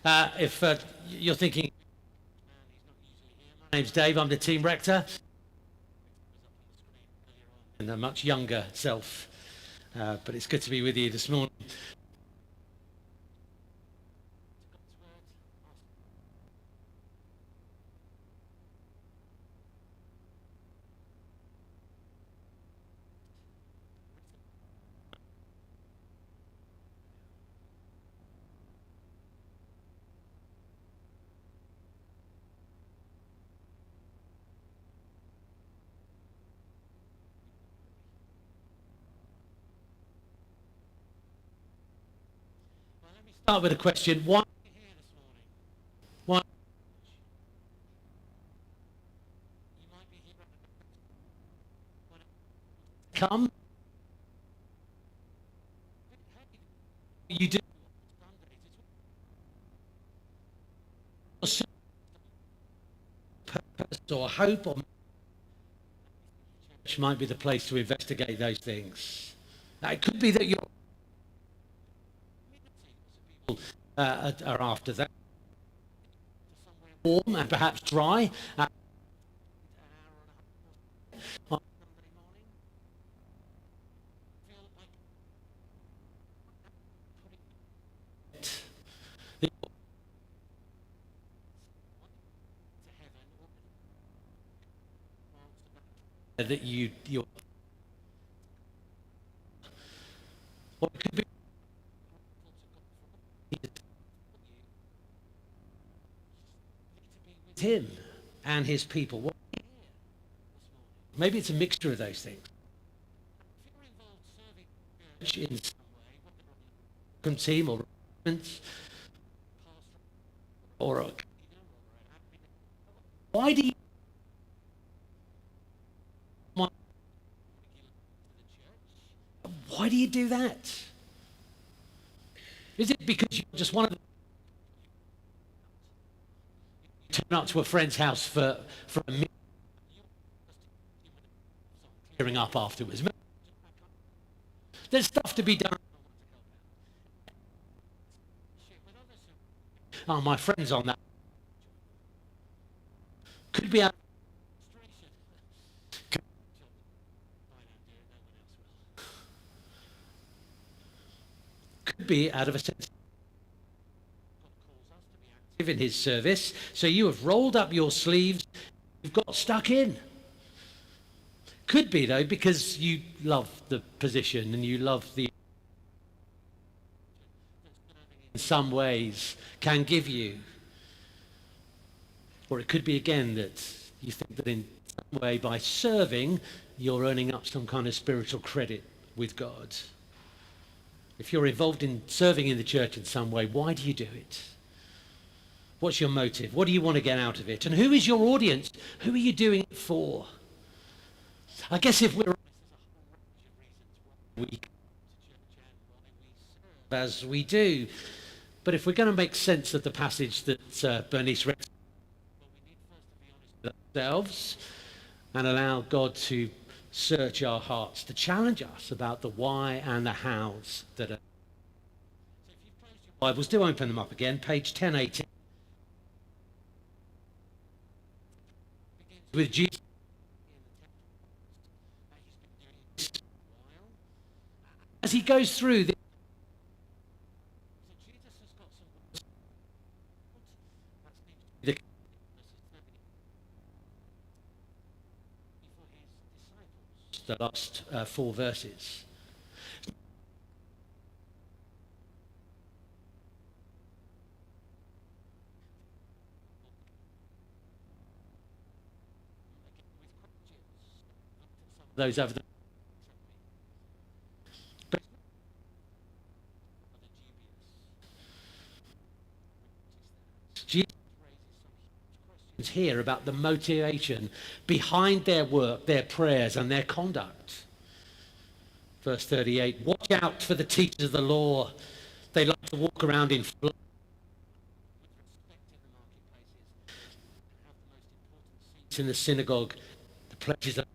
If you're thinking, my name's Dave, I'm the team rector, and a much younger self, but it's good to be with you this morning. Start with a question. Why are you here this morning? Why? You might be here. Come. You do. Purpose or hope, or church might be the place to investigate those things. Now, it could be that you're are after that, warm and perhaps dry. That you're, or it could be him and his people. Maybe it's a mixture of those things. In some team or why do you do that? Is it because you're just one of the turn up to a friend's house for a meal, clearing up afterwards? There's stuff to be done. Oh, my friends on that could be out. Could be out of a sense in his service, so you have rolled up your sleeves, you've got stuck in. Could be though because you love the position and you love the in some ways can give you, or it could be again that you think that in some way by serving you're earning up some kind of spiritual credit with God. If you're involved in serving in the church in some way, why do you do it? What's your motive? What do you want to get out of it? And who is your audience? Who are you doing it for? I guess if we're as we do, but if we're going to make sense of the passage that Bernice read, we need first to be honest with ourselves and allow God to search our hearts, to challenge us about the why and the hows that are. So if you've closed your Bibles, do open them up again, page 1018. With Jesus as he goes through this, the last 4 verses. Those over the Jesus raises some here about the motivation behind their work, their prayers and their conduct. Verse 38, watch out for the teachers of the law. They like to walk around in with respect in the marketplaces, have the most important seats in the synagogue, the pledges of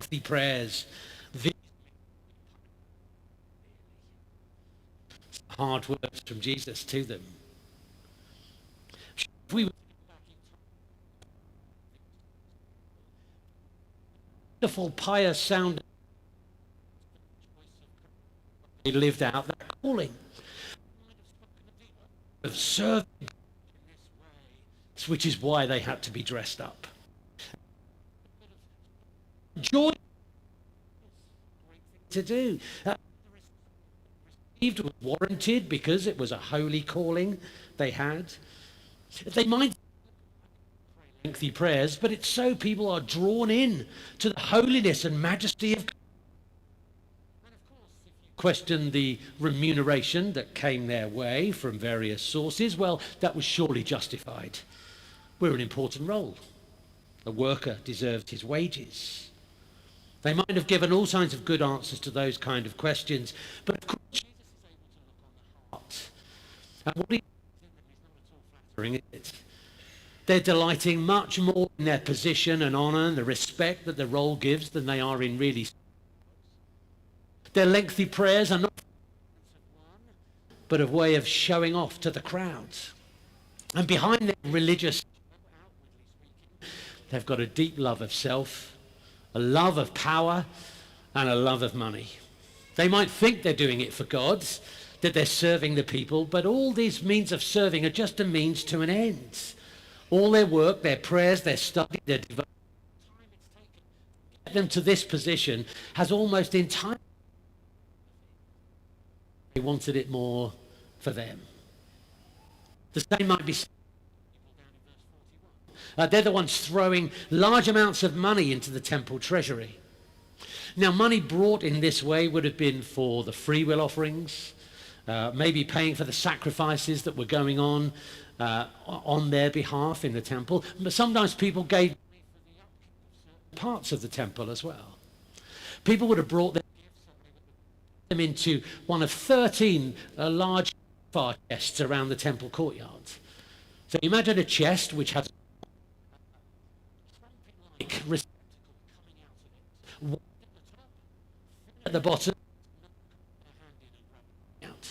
lengthy prayers. hard words from Jesus to them. If we were wonderful, pious sound, they lived out that calling of serving, which is why they had to be dressed up. Joy to do. Received was warranted because it was a holy calling they had. They might lengthy prayers, but it's so people are drawn in to the holiness and majesty of God. And of course, if you question the remuneration that came their way from various sources, well, that was surely justified. We're an important role. A worker deserved his wages. They might have given all kinds of good answers to those kind of questions, but of course Jesus is able to look on the heart. And what he is not at all flattering, is it? They're delighting much more in their position and honour and the respect that the role gives than they are in really. Their lengthy prayers are not but a way of showing off to the crowds. And behind their religious, they've got a deep love of self, a love of power, and a love of money. They might think they're doing it for God, that they're serving the people, but all these means of serving are just a means to an end. All their work, their prayers, their study, their devotion, the time it's taken to get them to this position has almost entirely. They wanted it more for them. The same might be said down in verse 41. They're the ones throwing large amounts of money into the temple treasury. Now, money brought in this way would have been for the free will offerings, maybe paying for the sacrifices that were going on their behalf in the temple. But sometimes people gave money for the upkeep of certain parts of the temple as well. People would have brought their gifts and they would have put them into one of 13 large fire chests around the temple courtyard. So imagine a chest which has a trumpet-like receptacle coming out of it. One at the top, at the bottom, out.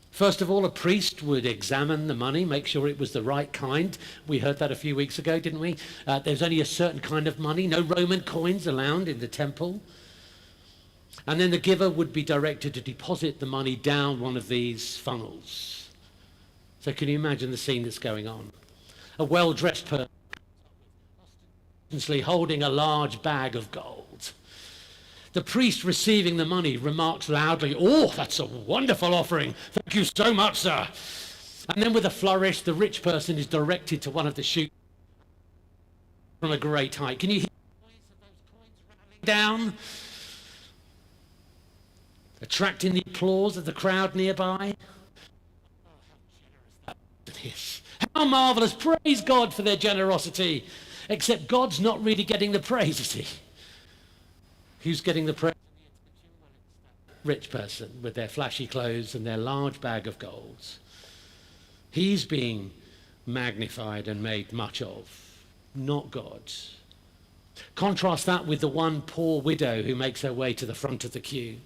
First of all, a priest would examine the money, make sure it was the right kind. We heard that a few weeks ago, didn't we? There's only a certain kind of money, no Roman coins allowed in the temple. And then the giver would be directed to deposit the money down one of these funnels. So can you imagine the scene that's going on? A well-dressed person ostensibly holding a large bag of gold. The priest receiving the money remarks loudly, "Oh, that's a wonderful offering. Thank you so much, sir." And then with a flourish, the rich person is directed to one of the chutes from a great height. Can you hear the noise of those coins rattling down? Attracting the applause of the crowd nearby. Oh, how generous that is. How marvellous. Praise God for their generosity. Except God's not really getting the praise, is he? Who's getting the praise? Rich person with their flashy clothes and their large bag of gold. He's being magnified and made much of, not God. Contrast that with the one poor widow who makes her way to the front of the queue.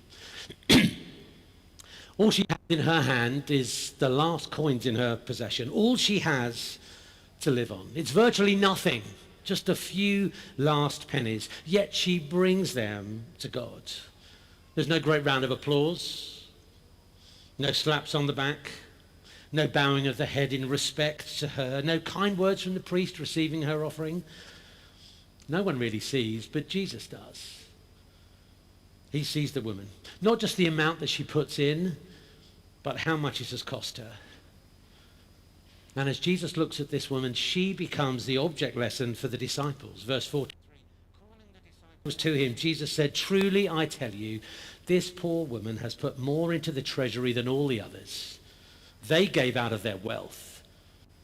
All she has in her hand is the last coins in her possession. All she has to live on. It's virtually nothing, just a few last pennies. Yet she brings them to God. There's no great round of applause, no slaps on the back, no bowing of the head in respect to her, no kind words from the priest receiving her offering. No one really sees, but Jesus does. He sees the woman. Not just the amount that she puts in, but how much it has cost her. And as Jesus looks at this woman, she becomes the object lesson for the disciples. Verse 43, calling the disciples to him, Jesus said, "Truly I tell you, this poor woman has put more into the treasury than all the others. They gave out of their wealth,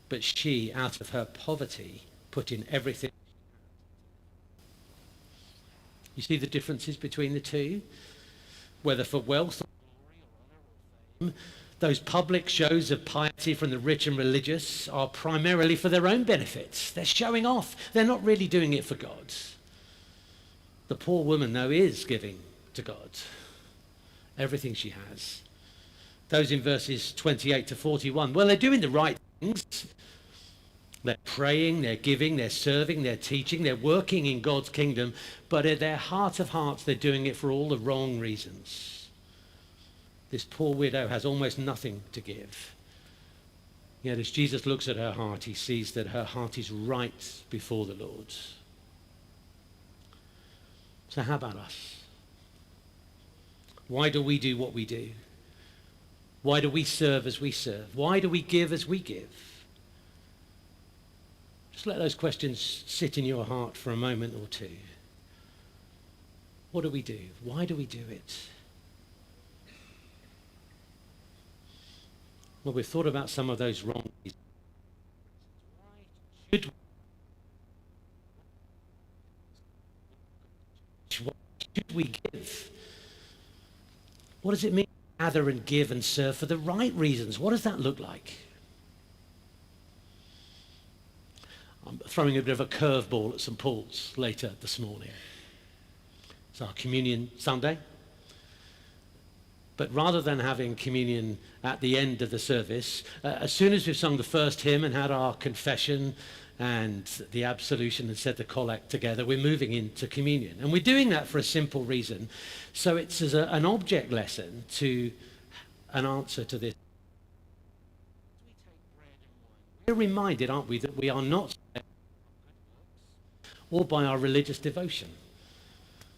but she, out of her poverty, put in everything." You see the differences between the two? Whether for wealth or glory or honor or fame, those public shows of piety from the rich and religious are primarily for their own benefits. They're showing off. They're not really doing it for God. The poor woman, though, is giving to God everything she has. Those in verses 28 to 41, well, they're doing the right things. They're praying, they're giving, they're serving, they're teaching, they're working in God's kingdom, but in their heart of hearts, they're doing it for all the wrong reasons. This poor widow has almost nothing to give. Yet as Jesus looks at her heart, he sees that her heart is right before the Lord. So how about us? Why do we do what we do? Why do we serve as we serve? Why do we give as we give? Just let those questions sit in your heart for a moment or two. What do we do? Why do we do it? Well, we've thought about some of those wrong reasons. Why should we give? What does it mean to gather and give and serve for the right reasons? What does that look like? I'm throwing a bit of a curveball at St. Paul's later this morning. It's our communion Sunday. But rather than having communion at the end of the service, as soon as we've sung the first hymn and had our confession and the absolution and said the collect together, we're moving into communion. And we're doing that for a simple reason. So it's as an object lesson to an answer to this. We're reminded, aren't we, that we are not saved or by our religious devotion.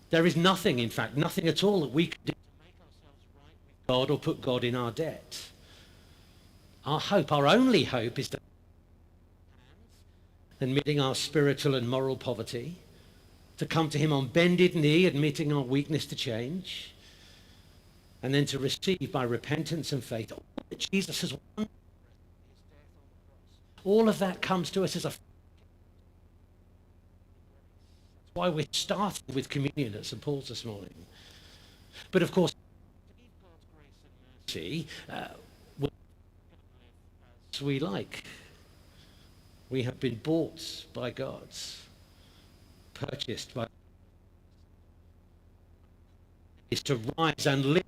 There is nothing, in fact, nothing at all that we can do God or put God in our debt. Our hope, our only hope, is to admitting our spiritual and moral poverty, to come to him on bended knee, admitting our weakness to change, and then to receive by repentance and faith all that Jesus has won. All of that comes to us as a... That's why we're starting with communion at St. Paul's this morning. But of course, as we like. We have been bought by God, purchased by... is to rise and live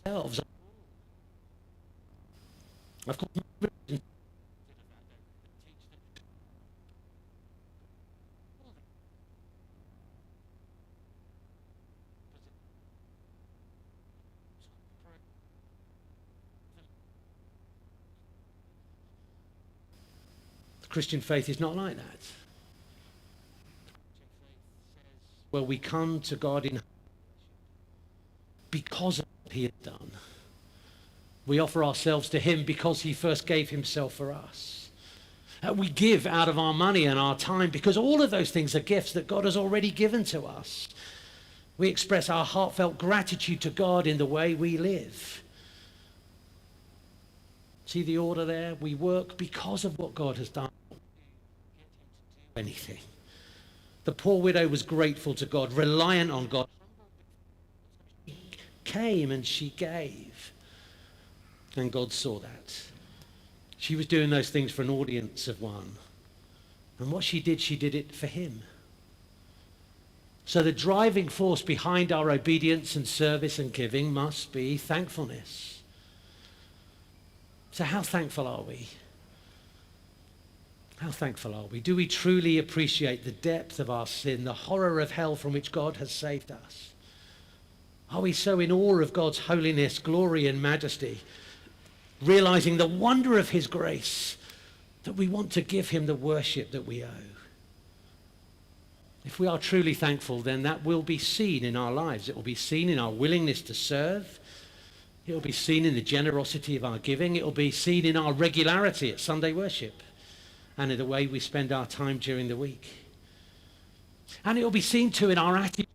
ourselves. Of course, the Christian faith is not like that. Well, we come to God in because of what he has done. We offer ourselves to him because he first gave himself for us. We give out of our money and our time because all of those things are gifts that God has already given to us. We express our heartfelt gratitude to God in the way we live. See the order there? We work because of what God has done. Anything. The poor widow was grateful to God, reliant on God. She came and she gave. And God saw that. She was doing those things for an audience of one. And what she did it for him. So the driving force behind our obedience and service and giving must be thankfulness. So how thankful are we? How thankful are we? Do we truly appreciate the depth of our sin, the horror of hell from which God has saved us? Are we so in awe of God's holiness, glory and majesty, realizing the wonder of his grace, that we want to give him the worship that we owe? If we are truly thankful, then that will be seen in our lives. It will be seen in our willingness to serve. It will be seen in the generosity of our giving. It will be seen in our regularity at Sunday worship and in the way we spend our time during the week. And it will be seen too in our attitude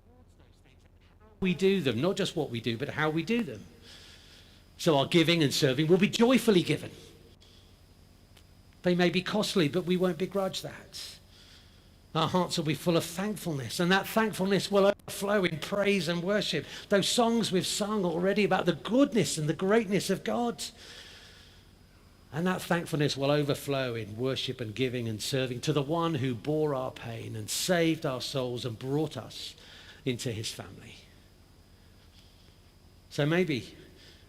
towards those things, how we do them, not just what we do, but how we do them. So our giving and serving will be joyfully given. They may be costly, but we won't begrudge that. Our hearts will be full of thankfulness, and that thankfulness will overflow in praise and worship. Those songs we've sung already about the goodness and the greatness of God. And that thankfulness will overflow in worship and giving and serving to the one who bore our pain and saved our souls and brought us into his family. So maybe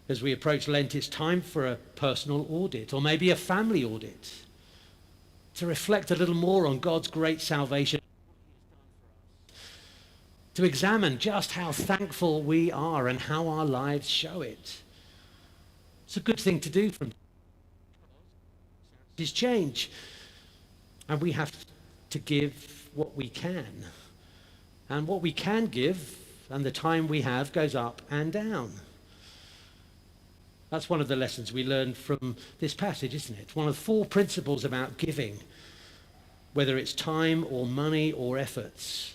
as we approach Lent, it's time for a personal audit, or maybe a family audit, to reflect a little more on God's great salvation, to examine just how thankful we are and how our lives show it. It's a good thing to do from his change. And we have to give what we can. And what we can give and the time we have goes up and down. That's one of the lessons we learn from this passage, isn't it? One of the 4 principles about giving, whether it's time or money or efforts,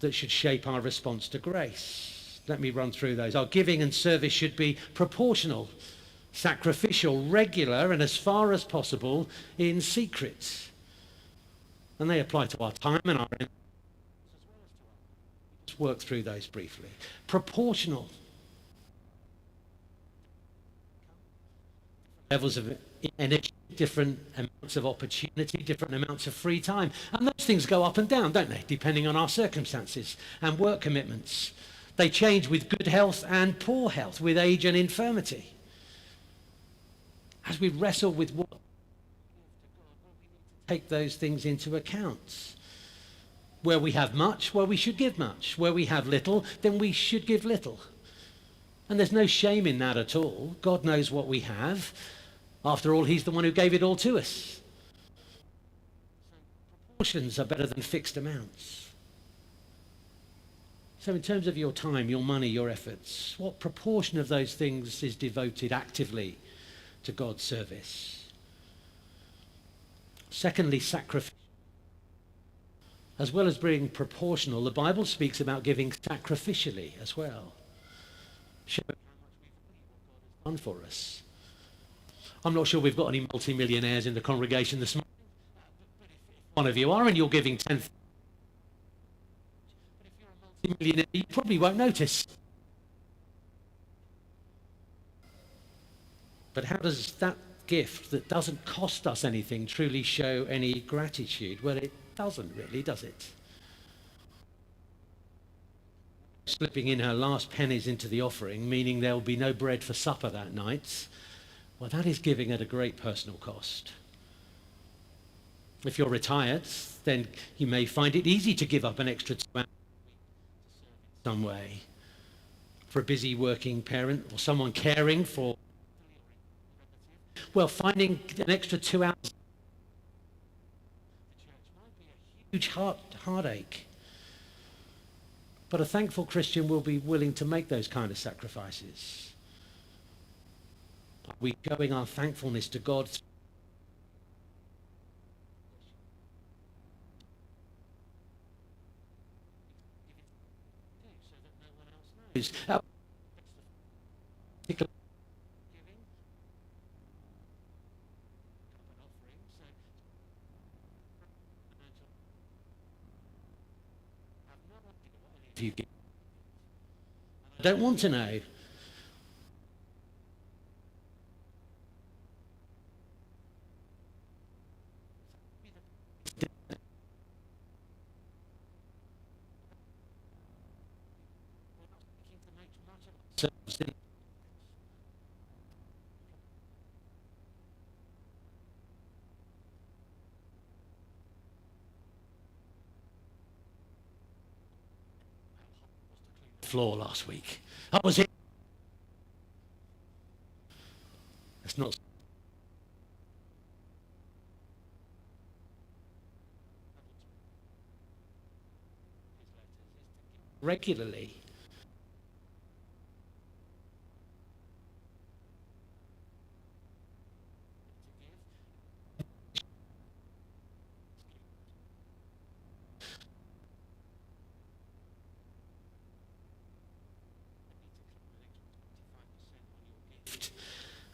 that should shape our response to grace. Let me run through those. Our giving and service should be proportional, sacrificial, regular, and as far as possible in secret. And they apply to our time and our energy. Let's work through those briefly. Proportional. Levels of energy, different amounts of opportunity, different amounts of free time. And those things go up and down, don't they, depending on our circumstances and work commitments. They change with good health and poor health, with age and infirmity. As we wrestle with what, take those things into account. Where we have much, well, we should give much. Where we have little, then we should give little. And there's no shame in that at all. God knows what we have. After all, he's the one who gave it all to us. Proportions are better than fixed amounts. So in terms of your time, your money, your efforts, what proportion of those things is devoted actively to God's service? Secondly, sacrifice. As well as being proportional, the Bible speaks about giving sacrificially as well. Show how much we've done for us. I'm not sure we've got any multi-millionaires in the congregation this morning. But if one of you are and you're giving 10,000, but if you're a multi-millionaire, you probably won't notice. But how does that gift that doesn't cost us anything truly show any gratitude? Well, it doesn't really, does it? Slipping in her last pennies into the offering, meaning there will be no bread for supper that night, well, that is giving at a great personal cost. If you're retired, then you may find it easy to give up an extra 2 hours in some way. For a busy working parent or someone caring for, well, finding an extra 2 hours huge heartache. But a thankful Christian will be willing to make those kind of sacrifices. Are we showing our thankfulness to God? So that no one else knows. You give. I don't want to know. Floor last week. I was here. It's not regularly.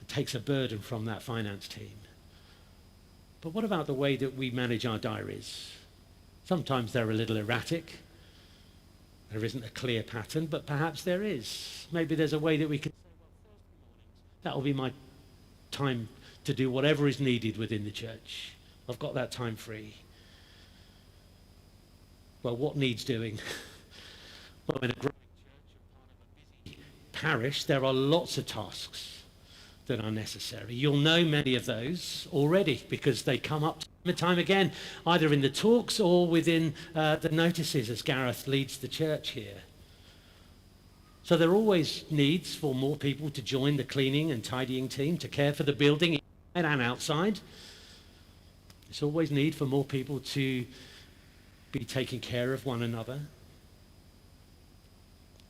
Takes a burden from that finance team. But what about the way that we manage our diaries? Sometimes they're a little erratic. There isn't a clear pattern, but perhaps there is. Maybe there's a way that we could say, well, Thursday mornings, that will be my time to do whatever is needed within the church. I've got that time free. Well, what needs doing? Well, in a growing parish, there are lots of tasks that are necessary. You'll know many of those already because they come up time and time again, either in the talks or within the notices as Gareth leads the church here. So there are always needs for more people to join the cleaning and tidying team, to care for the building inside and outside. There's always need for more people to be taking care of one another.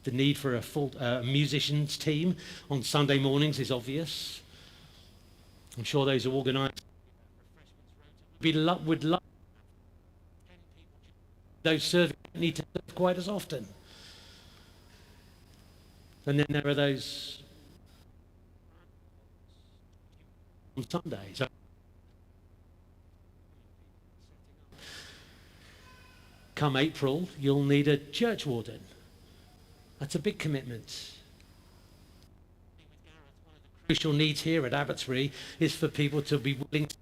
The need for a full musicians team on Sunday mornings is obvious. I'm sure those who organise would love those serving need to serve quite as often. And then there are those on Sundays. Come April, you'll need a church warden. That's a big commitment. One of the crucial needs here at Abbotsbury is for people to be willing to,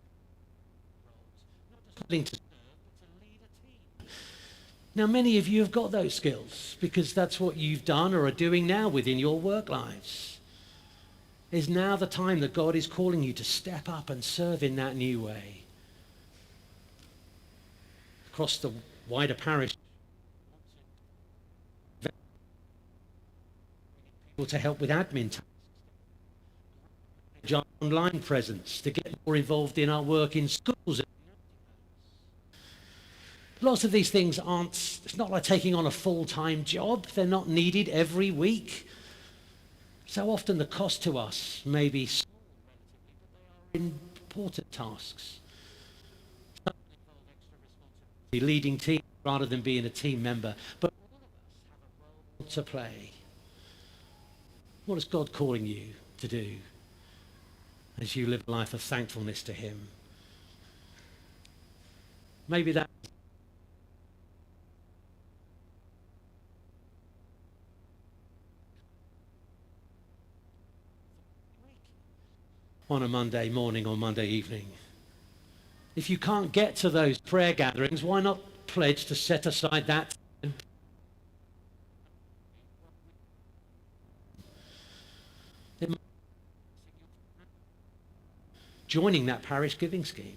not just willing to serve, but to lead a team. Now, many of you have got those skills because that's what you've done or are doing now within your work lives. Is now the time that God is calling you to step up and serve in that new way. Across the wider parish, people to help with admin tasks, online presence, to get more involved in our work in schools. Lots of these things it's not like taking on a full-time job. They're not needed every week. So often the cost to us may be small, relatively, but they are important tasks. Some involve extra responsibility, leading teams rather than being a team member. But all of us have a role to play. What is God calling you to do as you live a life of thankfulness to Him? Maybe that on a Monday morning or Monday evening. If you can't get to those prayer gatherings, why not pledge to set aside that time? Joining that parish giving scheme.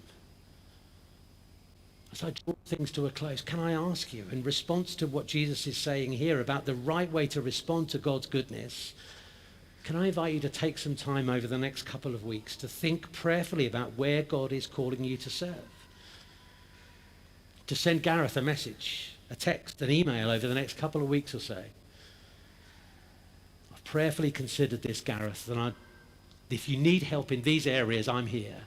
As I draw things to a close, can I ask you, in response to what Jesus is saying here about the right way to respond to God's goodness, can I invite you to take some time over the next couple of weeks to think prayerfully about where God is calling you to serve? To send Gareth a message, a text, an email over the next couple of weeks or so. I've prayerfully considered this, Gareth, and if you need help in these areas, I'm here.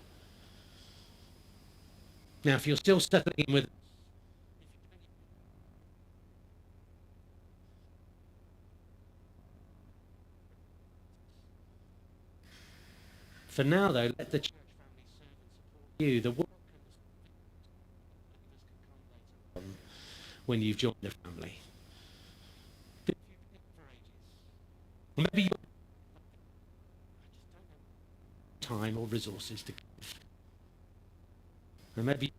Now, if you're still settling in with for now, though, let the church family serve and support you. The work and the can come later on when you've joined the family. But if you've been for ages, or maybe you time or resources to give. And maybe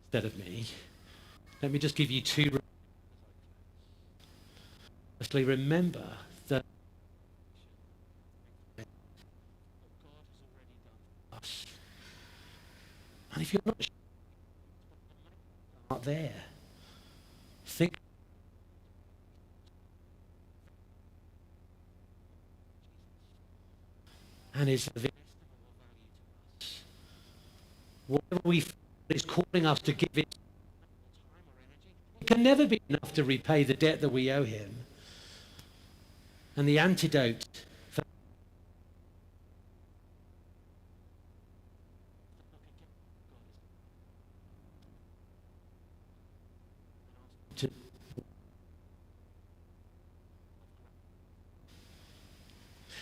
instead of me, let me just give you two. Firstly, remember that what God has already done for us. And if you're not sure, there, think. And is of inestimable value to us. Whatever we feel is calling us to give it time or energy, it can never be enough to repay the debt that we owe Him. And the antidote for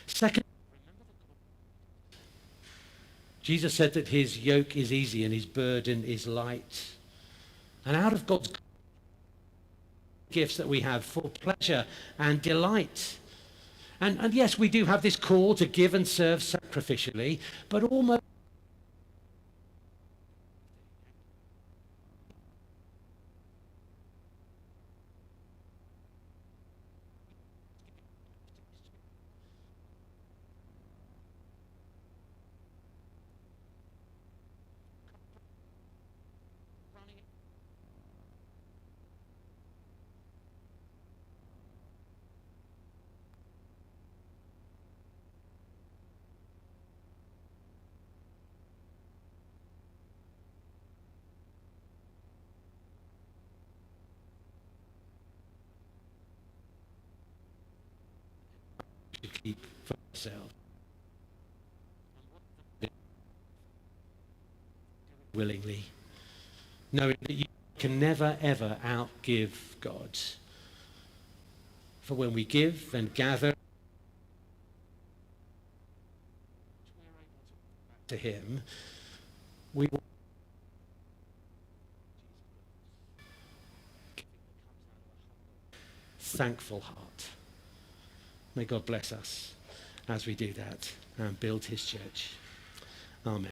second, Jesus said that His yoke is easy and His burden is light. And out of God's gifts that we have for pleasure and delight. And yes, we do have this call to give and serve sacrificially, but almost to keep for ourselves willingly, knowing that you can never, ever outgive God. For when we give and gather to him, we will thankful heart. May God bless us as we do that and build his church. Amen.